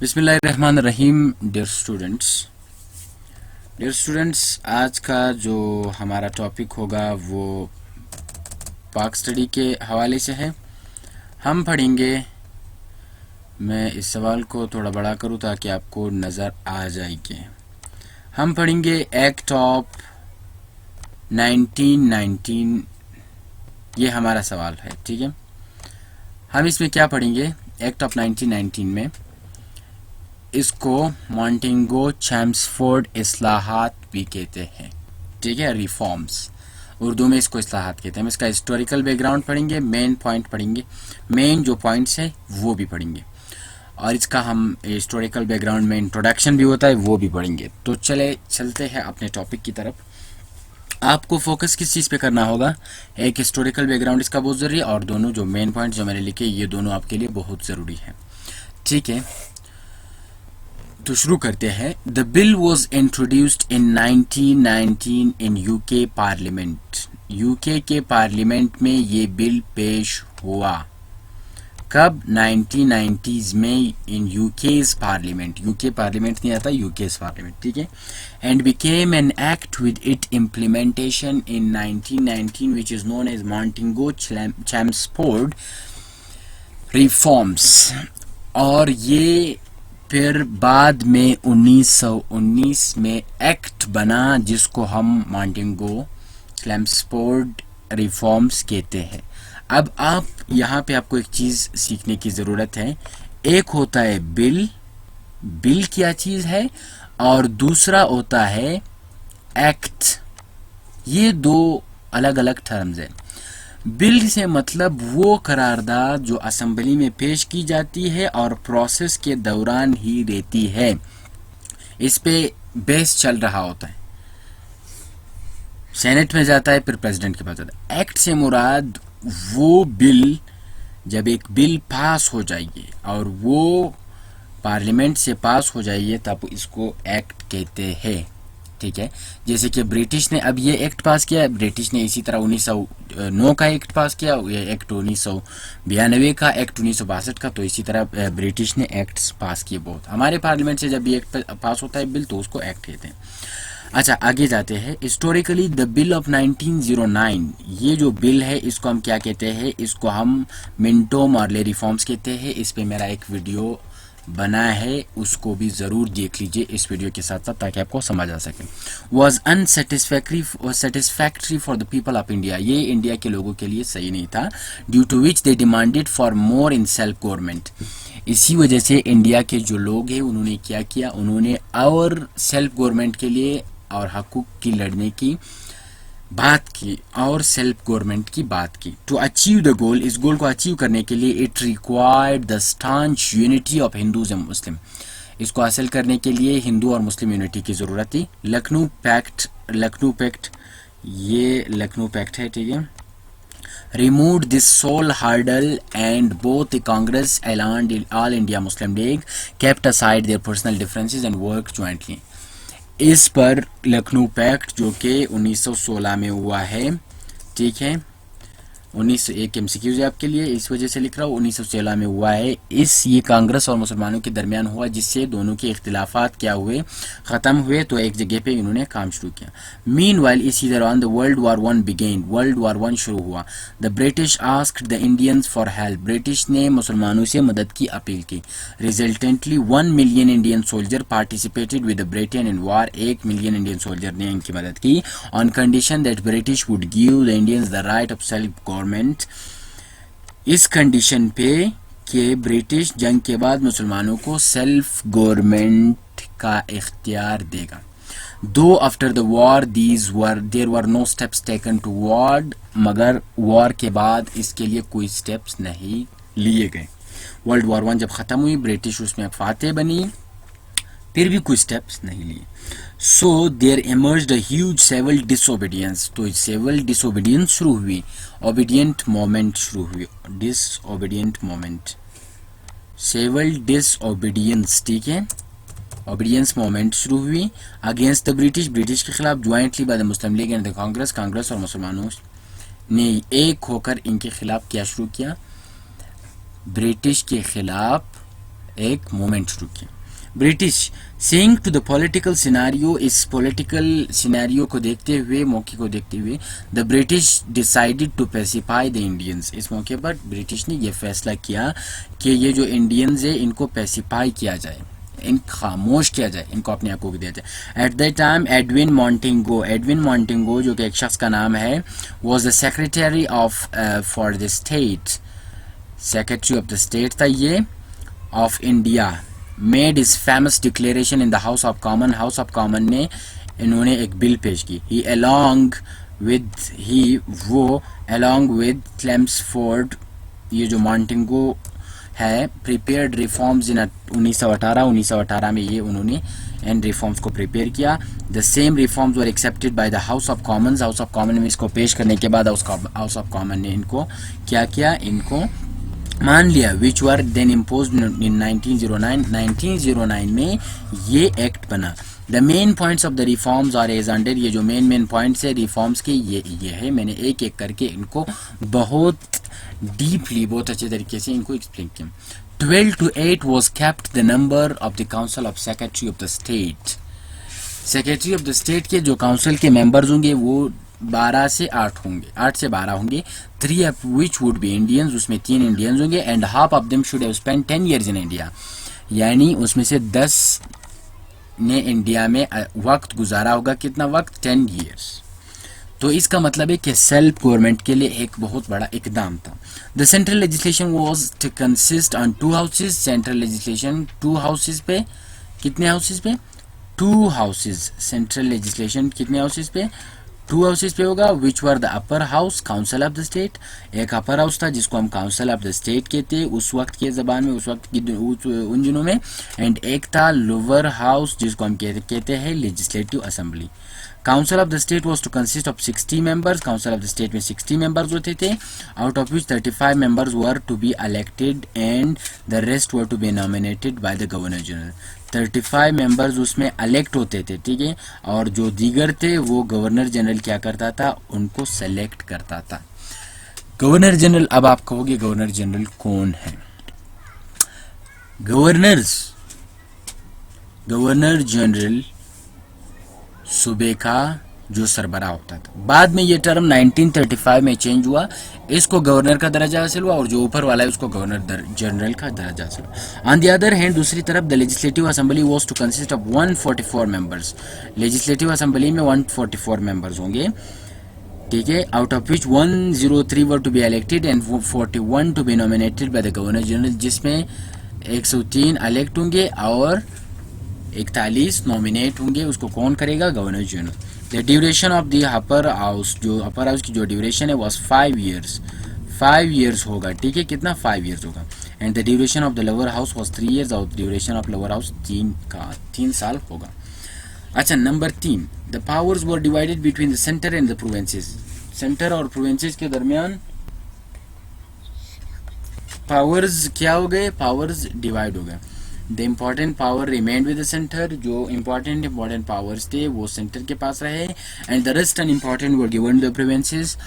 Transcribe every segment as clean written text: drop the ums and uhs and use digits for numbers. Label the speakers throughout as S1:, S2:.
S1: बिस्मिल्लाहिर्रहमानिर्रहीम। Dear students, आज का जो हमारा टॉपिक होगा वो पाक स्टडी के हवाले से है। हम पढ़ेंगे, मैं इस सवाल को थोड़ा बड़ा करूं ताकि आपको नज़र आ जाएगी। हम पढ़ेंगे एक्ट ऑफ 1919, ये हमारा सवाल है, ठीक है। हम इसमें क्या पढ़ेंगे, एक्ट ऑफ 1919 में इसको मॉन्टेगो चैम्सफोर्ड इस्लाहात भी कहते हैं, ठीक है, रिफॉर्म्स। उर्दू में इसको इस्लाहात कहते हैं। हम इसका हिस्टोरिकल बैकग्राउंड पढ़ेंगे, मेन पॉइंट पढ़ेंगे, मेन जो पॉइंट्स है वो भी पढ़ेंगे, और इसका हम हिस्टोरिकल बैकग्राउंड में इंट्रोडक्शन भी होता है वो भी पढ़ेंगे। तो चलते हैं अपने टॉपिक की तरफ। आपको फोकस किस चीज़ पे करना होगा, एक हिस्टोरिकल बैकग्राउंड इसका बहुत ज़रूरी है, और दोनों जो मेन पॉइंट जो मैंने लिखे ये दोनों आपके लिए बहुत ज़रूरी है, ठीक है। तो शुरू करते हैं। The bill was introduced in 1919 in UK parliament. UK के पार्लियामेंट में ये बिल पेश हुआ। कब? 1990s में in UK's parliament. UK parliament नहीं आता, यूके's पार्लियामेंट, ठीक है। And became an act with it implementation in 1919 which is known as Montagu Chelmsford reforms. और ये फिर बाद में 1919 में एक्ट बना जिसको हम मॉन्टेगो चैम्सफोर्ड रिफॉर्म्स कहते हैं। अब आप यहाँ पे आपको एक चीज़ सीखने की ज़रूरत है। एक होता है बिल, बिल क्या चीज़ है, और दूसरा होता है एक्ट। ये दो अलग अलग टर्म्स हैं। बिल से मतलब वो करारदाद जो असेंबली में पेश की जाती है और प्रोसेस के दौरान ही रहती है, इस पे बहस चल रहा होता है, सेनेट में जाता है, फिर प्रेसिडेंट के पास जाता है। एक्ट से मुराद वो बिल, जब एक बिल पास हो जाएगी और वो पार्लियामेंट से पास हो जाइए तब इसको एक्ट कहते हैं, ठीक है। जैसे कि ब्रिटिश ने अब ये एक्ट पास किया, ब्रिटिश ने इसी तरह 1909 का एक्ट पास किया, ये एक्ट 1992 का, एक्ट 1962 का। तो इसी तरह ब्रिटिश ने एक्ट्स पास किए बहुत। हमारे पार्लियामेंट से जब ये एक्ट पास होता है बिल, तो उसको एक्ट कहते हैं। अच्छा, आगे जाते हैं। हिस्टोरिकली द बिल ऑफ 1909, ये जो बिल है इसको हम क्या कहते हैं, इसको हम मिंटो मॉर्ले रिफॉर्म्स कहते हैं। इस पे मेरा एक वीडियो बना है, उसको भी ज़रूर देख लीजिए इस वीडियो के साथ साथ, ताकि आपको समझ आ सके। Was unsatisfactory for the people of India, ये इंडिया के लोगों के लिए सही नहीं था। Due to which they demanded for more in self government, इसी वजह से इंडिया के जो लोग हैं उन्होंने क्या किया, उन्होंने और सेल्फ गवर्नमेंट के लिए और हकूक की लड़ने की बात की और सेल्फ गवर्नमेंट की बात की। टू अचीव द गोल, इस गोल को अचीव करने के लिए it required the staunch unity of Hindus and Muslim, इसको हासिल करने के लिए हिंदू और मुस्लिम यूनिटी की ज़रूरत थी। लखनऊ पैक्ट, ये लखनऊ पैक्ट है, ठीक है। removed this sole hurdle and both the Congress and All India Muslim League kept aside their personal differences and worked jointly। इस पर लखनऊ पैक्ट जो कि 1916 में हुआ है, ठीक है, 1901 MCQs है आपके लिए, इस वजह से लिख रहा हूँ, 1916 में हुआ है। ये कांग्रेस और मुसलमानों के दरमियान हुआ, जिससे दोनों के इख्तिलाफात क्या हुए, ख़त्म हुए, तो एक जगह पे इन्होंने काम शुरू किया। मीनवाइल इसी दौरान the world war one began, world war one शुरू हुआ। The British asked the Indians for help, British ने मुसलमानों से मदद की अपील की। Resultantly 1 million Indian soldier participated with Britain in war, 1 million Indian soldier ने इनकी मदद की, on condition that British would give the Indians the right of self government, इस कंडीशन पे कि ब्रिटिश जंग के बाद मुसलमानों को सेल्फ गवर्नमेंट का इख्तियार देगा। Though after the war there were no steps taken toward, मगर वॉर के बाद इसके लिए कोई स्टेप्स नहीं लिए गए। वर्ल्ड वॉर वन जब ख़त्म हुई, ब्रिटिश उसमें फातेह बनी, फिर भी कोई स्टेप्स नहीं लिए। So there emerged a huge civil disobedience, तो सिविल डिसोबीडियंस शुरू हुई, ओबीडियंट मोमेंट शुरू हुई, डिसओबीडियंट मोमेंट, सिविल डिसओबीडियंस, ठीक है, ओबीडियंस मोमेंट शुरू हुई अगेंस्ट द ब्रिटिश, ब्रिटिश के खिलाफ, jointly by the Muslim league and the Congress, Congress और मुसलमानों ने एक होकर इनके खिलाफ क्या शुरू किया, ब्रिटिश के खिलाफ एक मूवमेंट शुरू की। British seeing to the political scenario, इस पॉलिटिकल सिनेरियो को देखते हुए, मौके को देखते हुए, the British decided to pacify the Indians, इस मौके पर ब्रिटिश ने यह फैसला किया कि ये जो इंडियंस है इनको पैसिफाई किया जाए, इन खामोश किया जाए, इनको अपने हकों को दिया जाए। एट द टाइम एडविन मॉन्टेगो जो कि एक शख्स का नाम है, was the secretary of for the state, secretary of the state था ये of India. Made is famous declaration in the house of common, house of common ने इन्होंने एक बिल पेश की। ही वो अलॉन्ग विद क्लेम्सफोर्ड, ये जो मॉन्टेगो है, प्रिपेयर्ड रिफॉर्म्स इन 1918 में ये उन्होंने इन रिफॉर्म्स को प्रिपेयर किया। The same reforms were accepted by the house of Commons, house of common में इसको पेश करने के बाद हाउस ऑफ कॉमन ने इनको क्या किया, इनको मान लिया। विच वर देन इम्पोज्ड इन 1909 में ये एक्ट बना। The main points of the reforms are as under, ये जो मेन पॉइंट्स है रिफॉर्म्स के ये है, मैंने एक एक करके इनको बहुत डीपली, बहुत अच्छे तरीके से इनको एक्सप्लेन किया। 12 to 8 was kept the number of the council of secretary of the state, secretary of the state के जो काउंसिल के मेंबर्स होंगे वो 12 से 8 होंगे, 8 से 12 होंगे। 3 of which would be Indians, उसमें 3 इंडियंस होंगे। And half of them should have spent 10 years in India, यानी उसमें से 10 ने इंडिया में वक्त गुजारा होगा। कितना वक्त? 10 years। तो इसका मतलब है कि सेल्फ गवर्नमेंट के लिए एक बहुत बड़ा इकदाम था। The central legislation was to consist on 2 houses, central legislation 2 houses पे, कितने हाउसेज पे? 2 हाउसेज। सेंट्रल लेजिस्लेशन कितने हाउसेज पे? 2 हाउसेज पे होगा। Which were the upper house, council of the state, एक अपर हाउस था जिसको हम काउंसिल ऑफ द स्टेट कहते उस वक्त के जबान में, उस वक्त की उन दिनों में। एंड एक था लोअर हाउस जिसको हम कहते हैं legislative assembly. Council of the state was to consist of 60 members, council of the state में 60 मेंबर्स होते थे, out of which 35 members were to be elected and the rest were to be nominated by the governor general. 35 members उसमें elect होते थे, ठीक है, और जो दीगर थे वो गवर्नर जनरल क्या करता था, उनको सेलेक्ट करता था। गवर्नर जनरल, अब आप कहोगे गवर्नर जनरल कौन है? गवर्नर जनरल सूबे का जो सरबराह होता था। बाद में ये टर्म 1935 में चेंज हुआ, इसको गवर्नर का दर्जा हासिल हुआ और जो ऊपर वाला है उसको गवर्नर जनरल का दर्जा हासिल हुआ। ऑन द अदर हैंड, दूसरी तरफ the legislative assembly was to consist of 144 members, legislative assembly में 144 मेंबर्स होंगे, ठीक है, out of which 103 were to be elected and 41 to be nominated by the governor general, जिसमें 103 इलेक्ट होंगे और 41 nominate होंगे। उसको कौन करेगा? Governor general. The duration of the upper house, जो अपर हाउस की जो ड्यूरेशन है वॉज 5 years, 5 years होगा, ठीक है, कितना? 5 years होगा। And the duration of the lower house was 3 years, और ड्यूरेशन ऑफ लोअर हाउस 3 साल होगा। अच्छा, number 3, the powers were divided between the centre and the provinces, centre और प्रोविंसेस के दरमियान पावर्स क्या हो गए? पावर्स डिवाइड हो गए। The important power remained with the centre, जो इम्पॉर्टेंट पावर्स थे वो सेंटर के पास रहे, and the rest unimportant were given the provinces.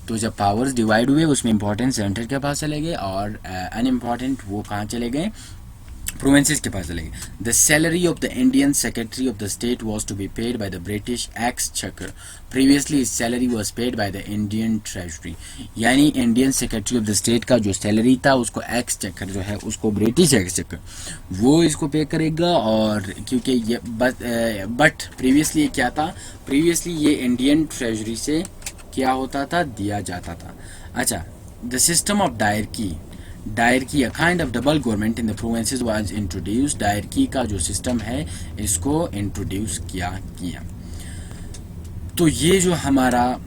S1: तो जब पावर्स डिवाइड हुए उसमें इंपॉर्टेंट सेंटर के पास चले गए और अनइम्पॉर्टेंट वो कहाँ चले गए? प्रोविंसेस के पास चले गए। The salary of the Indian secretary of the state was to be paid by the British exchequer, previously salary was paid by the Indian treasury, यानी Indian secretary of the state का जो salary था उसको exchequer जो है उसको British exchequer वो इसको पे करेगा। और क्योंकि ये बट प्रीवियसली ये क्या था? प्रीवियसली ये इंडियन ट्रेजरी से क्या होता था? दिया जाता था। अच्छा, the system of dyarchy a kind of double government in the provinces was introduced, dyarchy का जो सिस्टम है इसको इंट्रोड्यूस किया। तो ये जो हमारा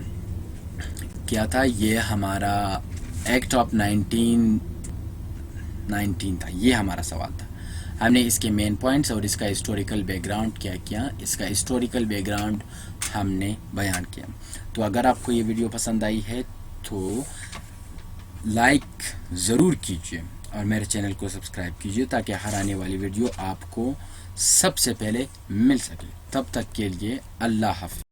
S1: क्या था, ये हमारा एक्ट ऑफ 1919 था, ये हमारा सवाल था। हमने इसके मेन पॉइंट्स और इसका हिस्टोरिकल बैकग्राउंड क्या किया, इसका हिस्टोरिकल बैकग्राउंड हमने बयान किया। तो अगर आपको ये वीडियो पसंद आई है तो लाइक ज़रूर कीजिए और मेरे चैनल को सब्सक्राइब कीजिए ताकि हर आने वाली वीडियो आपको सबसे पहले मिल सके। तब तक के लिए अल्लाह हाफ़िज़।